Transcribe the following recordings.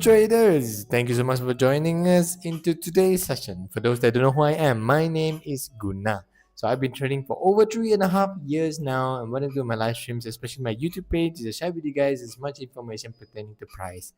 traders! Thank you so much for joining us into today's session. For those that don't know who I am, my name is Guna. So I've been trading for over 3.5 years now, and what I do in my live streams, especially my YouTube page, is to share with you guys as much information pertaining to price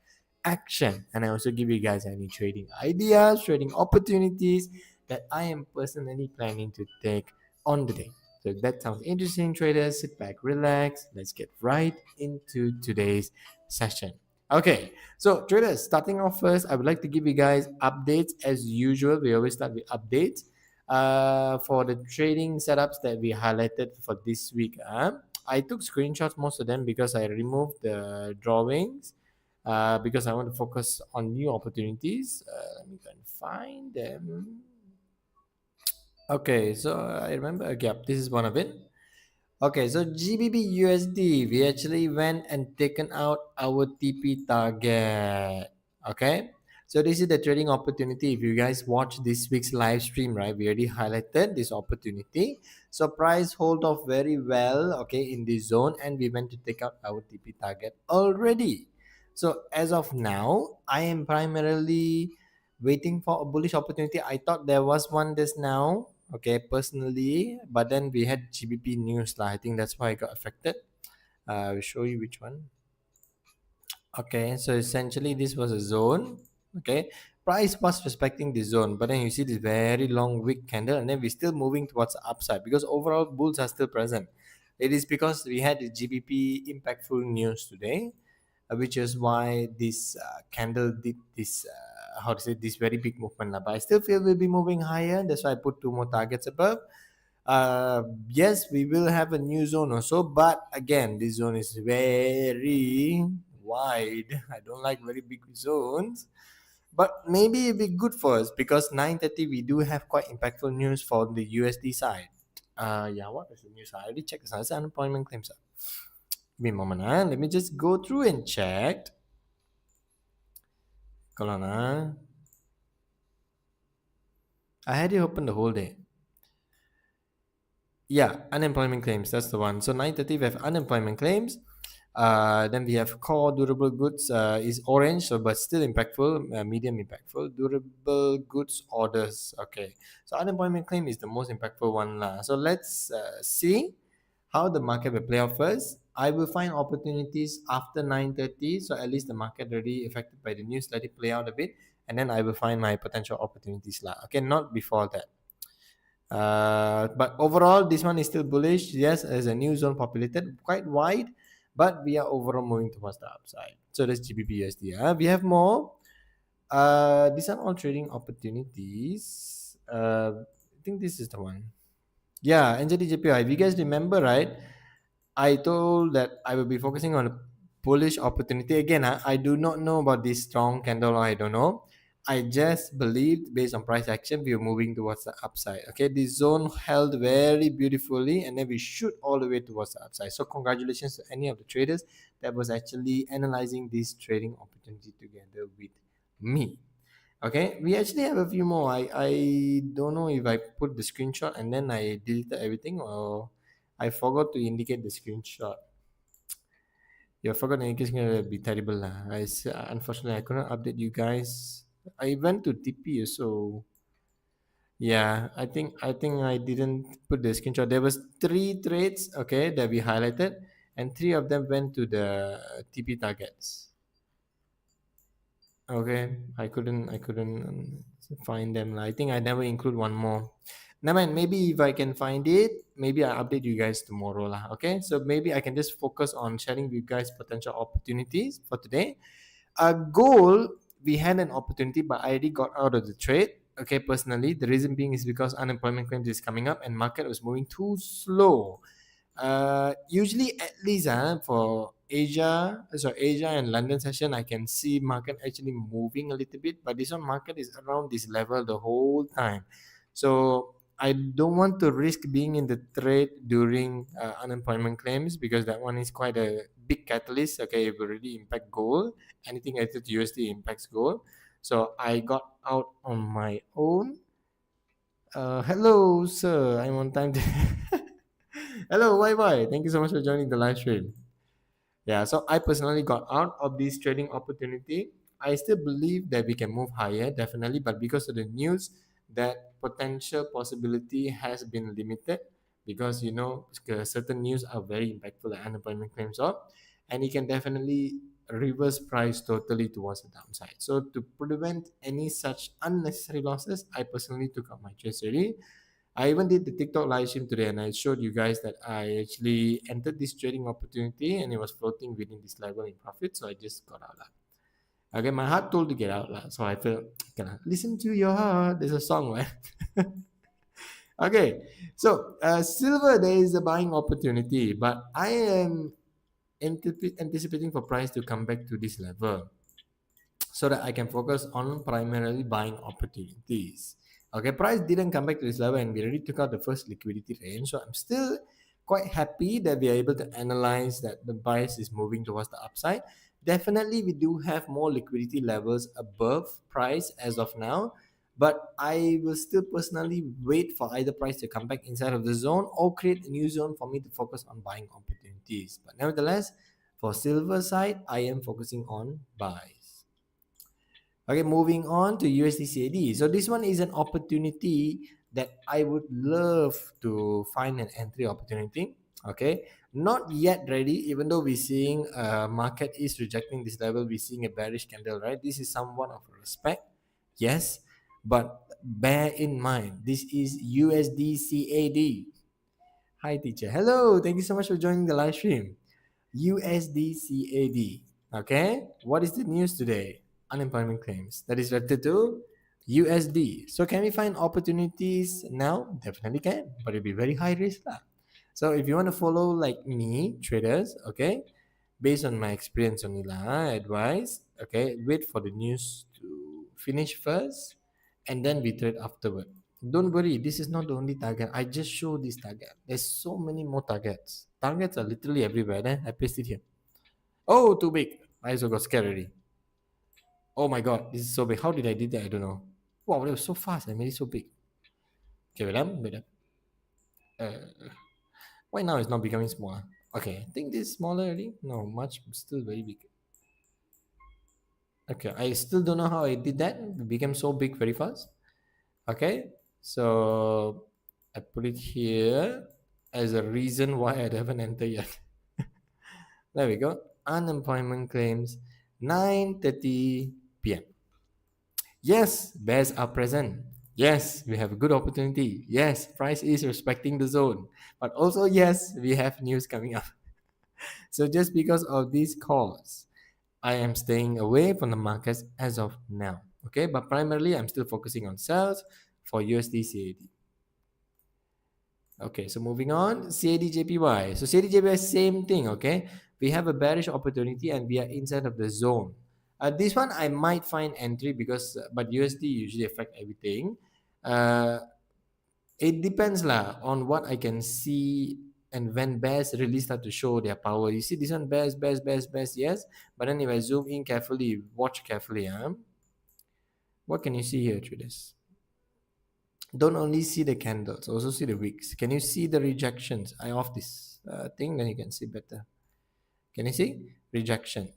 action, and I also give you guys any trading ideas, trading opportunities that I am personally planning to take on the day. So if that sounds interesting, traders, sit back, relax. Let's get right into today's session. Okay, so traders, starting off first, I would like to give you guys updates as usual. We always start with updates for the trading setups that we highlighted for this week. I took screenshots, most of them, because I removed the drawings because I want to focus on new opportunities. Let me go and find them. Okay, so I remember, okay, yep, this is one of it. Okay, so GBP USD, we actually went and taken out our TP target. Okay, so this is the trading opportunity. If you guys watch this week's live stream, right, we already highlighted this opportunity. So price hold off very well, okay, in this zone, and we went to take out our TP target already. So as of now, I am primarily waiting for a bullish opportunity. I thought there was one just now, okay, personally, but then we had GBP news lah. I think that's why I got affected. I'll show you which one. Okay, so essentially this was a zone. Okay, price was respecting the zone, but then you see this very long wick candle, and then we're still moving towards the upside because overall bulls are still present. It is because we had the GBP impactful news today, which is why this candle did this how to say, this very big movement lah. But I still feel we'll be moving higher. That's why I put two more targets above. Yes, we will have a new zone also, but again, this zone is very wide. I don't like very big zones, but maybe it'll be good for us because 9:30 we do have quite impactful news for the USD side. Yeah, what is the news? I already checked this. Unemployment claims. Give me a moment. Let me just go through and check. Hold on. I had it open the whole day. Yeah, unemployment claims. That's the one. So 9:30 we have unemployment claims. Then we have core durable goods is orange, so but still impactful, medium impactful. Durable goods orders. Okay, so unemployment claim is the most impactful one lah. So let's see how the market will play out first. I will find opportunities after 9:30, so at least the market already affected by the news. Let it play out a bit, and then I will find my potential opportunities lah. Okay, not before that. But overall, this one is still bullish. Yes, as a new zone populated, quite wide, but we are overall moving towards the upside. So that's GBP USD. We have more. These are all trading opportunities. I think this is the one. Yeah, NZD If you guys remember, right? I told that I will be focusing on a bullish opportunity. Again, I do not know about this strong candle. I don't know. I just believed based on price action, we were moving towards the upside. Okay, this zone held very beautifully, and then we shoot all the way towards the upside. So, congratulations to any of the traders that was actually analyzing this trading opportunity together with me. Okay, we actually have a few more. I don't know if I put the screenshot and then I deleted everything, or I forgot to indicate the screenshot. Yeah, I forgot to indicate screenshot would be terrible lah. Unfortunately I couldn't update you guys. I went to TP, so yeah, I think I didn't put the screenshot. There was three trades, okay, that we highlighted, and three of them went to the TP targets. Okay, I couldn't find them. I think I never include one more. Never mind. Maybe if I can find it, maybe I update you guys tomorrow lah. Okay, so maybe I can just focus on sharing with you guys potential opportunities for today. A goal, we had an opportunity, but I already got out of the trade. Okay, personally, the reason being is because unemployment claims is coming up and market was moving too slow. Usually, at least for Asia and London session, I can see market actually moving a little bit, but this one market is around this level the whole time. So I don't want to risk being in the trade during unemployment claims because that one is quite a big catalyst. Okay, it will really impact gold. Anything related to USD impacts gold. So I got out on my own. Hello, sir. I'm on time. Hello, bye. Thank you so much for joining the live stream. Yeah, so I personally got out of this trading opportunity. I still believe that we can move higher, definitely, but because of the news, that potential possibility has been limited because certain news are very impactful, like unemployment claims up, and it can definitely reverse price totally towards the downside. So to prevent any such unnecessary losses, I personally took out my trades already. I even did the TikTok live stream today and I showed you guys that I actually entered this trading opportunity and it was floating within this level in profit. So I just got out. Lah. Okay, my heart told to get out. Lah. So I felt, listen to your heart. There's a song, right? Okay, so silver, there is a buying opportunity, but I am anticipating for price to come back to this level so that I can focus on primarily buying opportunities. Okay, price didn't come back to this level and we already took out the first liquidity range. So I'm still quite happy that we are able to analyze that the price is moving towards the upside. Definitely, we do have more liquidity levels above price as of now, but I will still personally wait for either price to come back inside of the zone or create a new zone for me to focus on buying opportunities. But nevertheless, for silver side, I am focusing on buys. Okay, moving on to USDCAD. So this one is an opportunity that I would love to find an entry opportunity. Okay, not yet ready, even though we're seeing market is rejecting this level, we're seeing a bearish candle, right? This is somewhat of a respect, yes, but bear in mind, this is USDCAD. Hi, teacher. Hello, thank you so much for joining the live stream. USDCAD. Okay, what is the news today? Unemployment claims that is related to USD. So can we find opportunities now? Definitely can, but it'll be very high risk lah. So if you want to follow like me, traders, okay, based on my experience only lah, advice, okay, wait for the news to finish first, and then we trade afterward. Don't worry, this is not the only target. I just show this target. There's so many more targets. Targets are literally everywhere. Then I paste it here. Oh, too big. I also got scared already. Oh my god, this is so big. How did I do that? I don't know. Wow, that was so fast. I made it so big. Okay, wait. Why now it's not becoming smaller? Okay, I think this is smaller already. No, much still very big. Okay, I still don't know how I did that. It became so big very fast. Okay, so I put it here as a reason why I haven't entered yet. There we go. Unemployment claims, 9:30 p.m. Yes, bears are present. Yes, we have a good opportunity. Yes, price is respecting the zone. But also, yes, we have news coming up. So just because of these calls, I am staying away from the markets as of now. Okay, but primarily I'm still focusing on sales for USD CAD. Okay, so moving on, CAD So CAD same thing. Okay, we have a bearish opportunity and we are inside of the zone. This one I might find entry because, but USD usually affect everything. Uh, it depends lah on what I can see and when bears really start to show their power. You see this one, bears, yes. But then if I zoom in carefully, watch carefully, what can you see here through this? Don't only see the candles, also see the wicks. Can you see the rejections? I off this thing, then you can see better. Can you see? Rejections.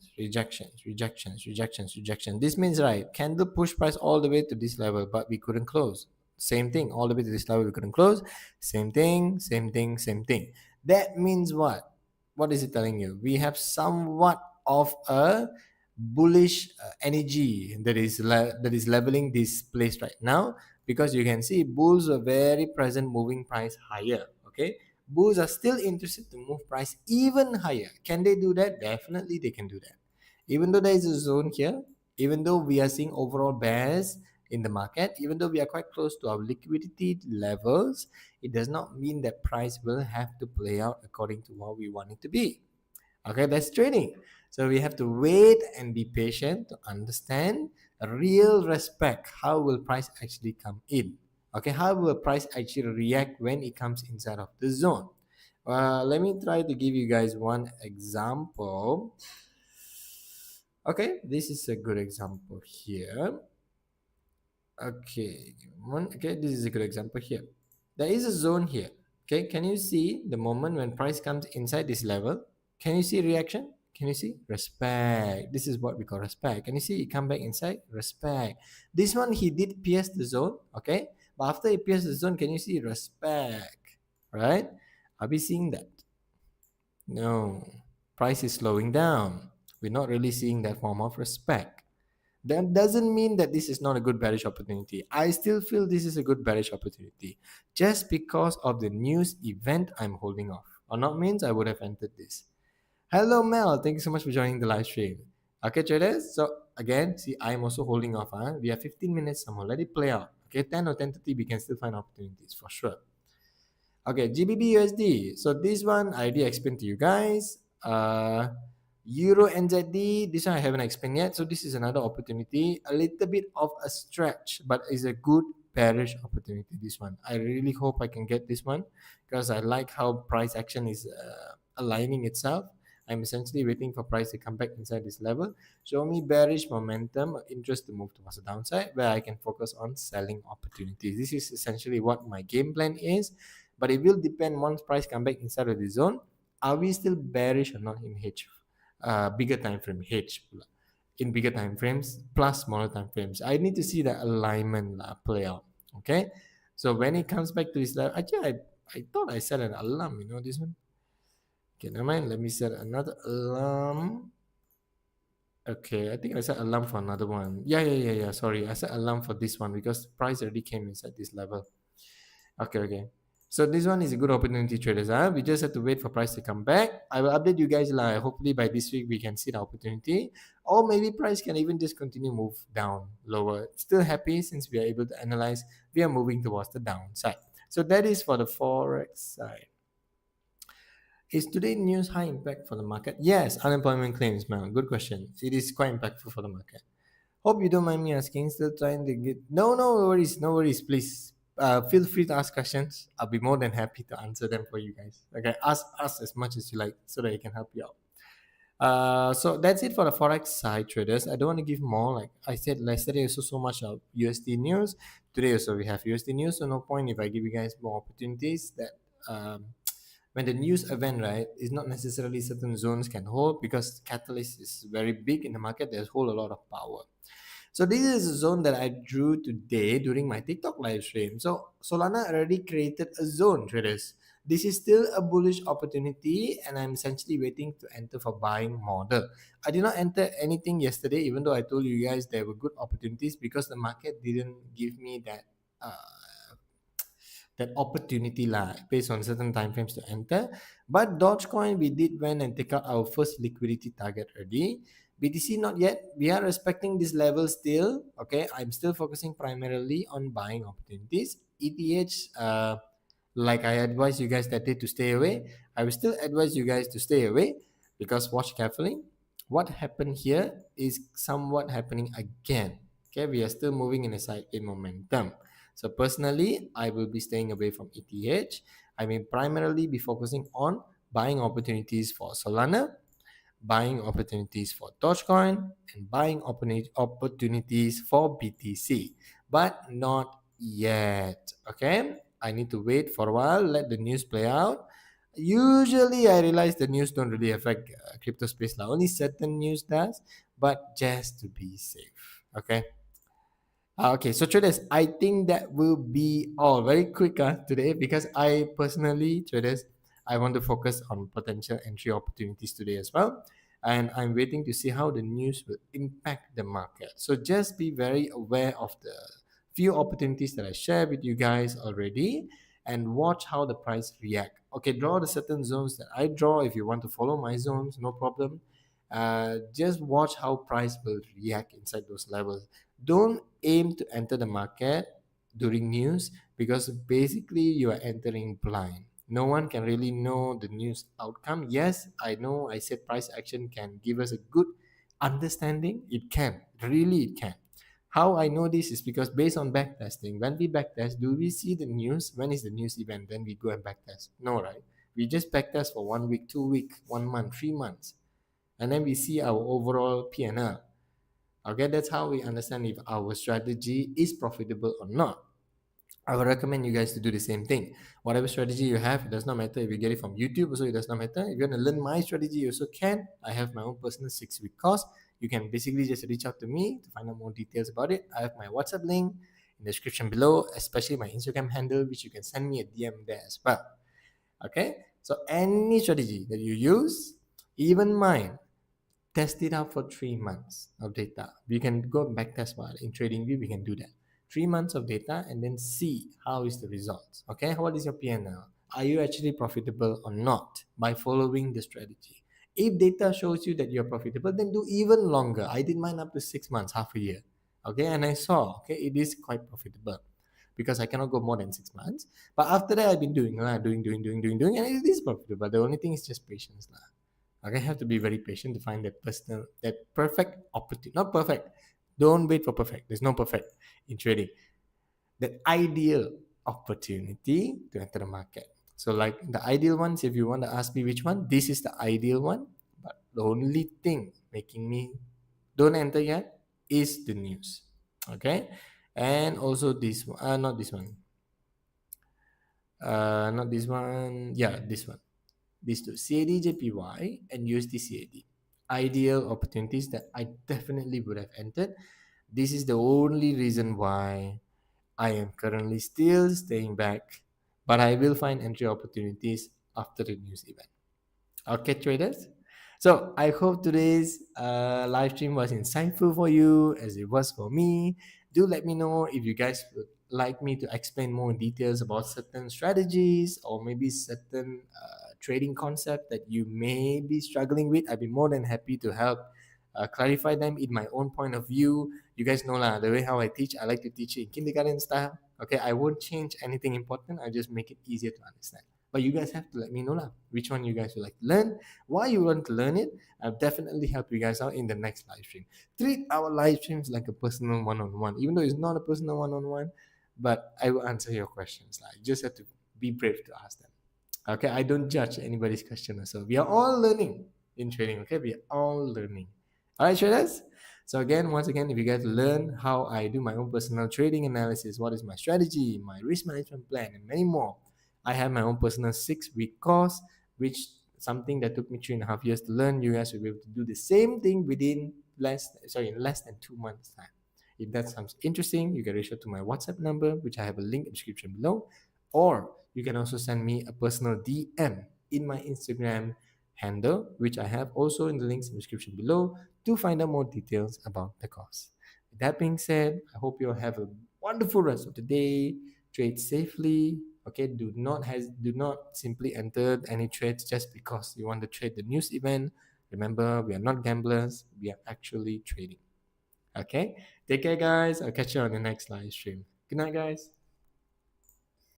This means, right, candle push price all the way to this level, but we couldn't close. Same thing, all the way to this level, we couldn't close. Same thing. That means what? What is it telling you? We have somewhat of a bullish energy that is leveling this place right now, because you can see bulls are very present moving price higher. Okay, bulls are still interested to move price even higher. Can they do that? Definitely they can do that. Even though there is a zone here, even though we are seeing overall bears in the market, even though we are quite close to our liquidity levels, it does not mean that price will have to play out according to what we want it to be. Okay, that's trading. So we have to wait and be patient to understand a real respect. How will price actually come in? Okay, how will price actually react when it comes inside of the zone? Let me try to give you guys one example. Okay, this is a good example here. Okay, this is a good example here. There is a zone here. Okay, can you see the moment when price comes inside this level? Can you see reaction? Can you see? Respect. This is what we call respect. Can you see? He come back inside. Respect. This one he did pierce the zone. Okay. But after he pierced the zone, can you see? Respect. Right? Are we seeing that? No. Price is slowing down. We're not really seeing that form of respect. That doesn't mean that this is not a good bearish opportunity. I still feel this is a good bearish opportunity. Just because of the news event I'm holding off. Or not means I would have entered this. Hello Mel, thank you so much for joining the live stream. Okay traders, so again, see I'm also holding off. We have 15 minutes some more. Let it play out. Okay, 10 or 10:30 we can still find opportunities for sure. Okay, GBP USD. So this one I already explained to you guys. Euro NZD, this one I haven't explained yet. So this is another opportunity, a little bit of a stretch, but it's a good bearish opportunity. This one, I really hope I can get this one because I like how price action is aligning itself. I'm essentially waiting for price to come back inside this level. Show me bearish momentum, interest to move towards the downside where I can focus on selling opportunities. This is essentially what my game plan is. But it will depend once price come back inside of the zone. Are we still bearish or not in H? Bigger time frame H in bigger time frames plus smaller time frames. I need to see the alignment play out. Okay, so when it comes back to this level, actually I thought I set an alarm. You know this one. Okay, never mind. Let me set another alarm. Okay, I think I set alarm for another one. Yeah. Sorry, I set alarm for this one because price already came inside this level. Okay. So this one is a good opportunity traders. We just have to wait for price to come back. I will update you guys. Hopefully by this week we can see the opportunity, or maybe price can even just continue move down lower. Still happy since we are able to analyze. We are moving towards the downside. So that is for the forex side. Is today news high impact for the market? Yes, unemployment claims, man. Good question. It is quite impactful for the market. Hope you don't mind me asking. Still trying to get. No worries. Please, feel free to ask questions. I'll be more than happy to answer them for you guys. Okay, ask as much as you like so that I can help you out. So that's it for the forex side traders. I don't want to give more. Like I said yesterday, also so much of USD news. Today also we have USD news. So no point if I give you guys more opportunities that when the news event right is not necessarily certain zones can hold because catalyst is very big in the market. There's hold a lot of power. So this is a zone that I drew today during my TikTok live stream. So Solana already created a zone, traders. This is still a bullish opportunity, and I'm essentially waiting to enter for buying model. I did not enter anything yesterday, even though I told you guys there were good opportunities because the market didn't give me that opportunity lah based on certain time frames to enter. But Dogecoin, we did went and take out our first liquidity target already. BTC not yet. We are respecting this level still. Okay, I'm still focusing primarily on buying opportunities. ETH, like I advise you guys that day to stay away. I will still advise you guys to stay away because watch carefully. What happened here is somewhat happening again. Okay, we are still moving in a sideways momentum. So personally, I will be staying away from ETH. I may primarily be focusing on buying opportunities for Solana, buying opportunities for Dogecoin, and buying opportunities for BTC, but not yet. Okay, I need to wait for a while, let the news play out. Usually, I realize the news don't really affect crypto space. Now, only certain news does, but just to be safe. Okay. Okay, so traders, I think that will be all very quick today because I personally, traders, I want to focus on potential entry opportunities today as well. And I'm waiting to see how the news will impact the market. So just be very aware of the few opportunities that I shared with you guys already and watch how the price react. Okay, draw the certain zones that I draw. If you want to follow my zones, no problem. Just watch how price will react inside those levels. Don't aim to enter the market during news because basically you are entering blind. No one can really know the news outcome. Yes, I know I said price action can give us a good understanding. It can, really, it can. How I know this is because based on backtesting, when we backtest, do we see the news? When is the news event? Then we go and backtest. No, right? We just backtest for 1 week, 2 week, 1 month, 3 months, and then we see our overall P&L. Okay, that's how we understand if our strategy is profitable or not. I would recommend you guys to do the same thing. Whatever strategy you have, it does not matter if you get it from YouTube, also it does not matter. If you want to learn my strategy, you also can. I have my own personal 6 week course. You can basically just reach out to me to find out more details about it. I have my WhatsApp link in the description below, especially my Instagram handle, which you can send me a DM there as well. Okay, so any strategy that you use, even mine, test it out for 3 months of data. We can go back test while in TradingView, we can do that. 3 months of data and then see how is the results. Okay, what is your PNL? Are you actually profitable or not by following the strategy? If data shows you that you're profitable, then do even longer. I did mine up to 6 months, half a year. Okay, and I saw it is quite profitable because I cannot go more than 6 months. But after that, I've been doing, and it is profitable. The only thing is just patience. Okay, have to be very patient to find that perfect opportunity. Not perfect. Don't wait for perfect. There's no perfect in trading. That ideal opportunity to enter the market. So, like the ideal ones, if you want to ask me which one, this is the ideal one. But the only thing making me don't enter yet is the news. Okay, and also this one, not this one, not this one. Yeah, this one. These two, CAD JPY and USD CAD. Ideal opportunities that I definitely would have entered. This is the only reason why I am currently still staying back, but I will find entry opportunities after the news event. Okay, traders. So I hope today's live stream was insightful for you as it was for me. Do let me know if you guys would like me to explain more details about certain strategies or maybe certain trading concept that you may be struggling with. I'd be more than happy to help clarify them in my own point of view. You guys know lah, the way how I teach, I like to teach it in kindergarten style. Okay, I won't change anything important. I just make it easier to understand. But you guys have to let me know lah, which one you guys would like to learn, why you want to learn it. I'll definitely help you guys out in the next live stream. Treat our live streams like a personal one-on-one, even though it's not a personal one-on-one, but I will answer your questions. Like, you just have to be brave to ask them. Okay, I don't judge anybody's question. So we are all learning in trading. Okay, we are all learning. All right, traders. So again, once again, if you guys learn how I do my own personal trading analysis, what is my strategy, my risk management plan, and many more, I have my own personal 6 week course, which something that took me 3.5 years to learn. You guys will be able to do the same thing within in less than 2 months time. If that sounds interesting, you can reach out to my WhatsApp number, which I have a link in the description below, or you can also send me a personal DM in my Instagram handle, which I have also in the links in the description below to find out more details about the course. With that being said, I hope you all have a wonderful rest of the day. Trade safely. Okay, do not simply enter any trades just because you want to trade the news event. Remember, we are not gamblers. We are actually trading. Okay, take care, guys. I'll catch you on the next live stream. Good night, guys.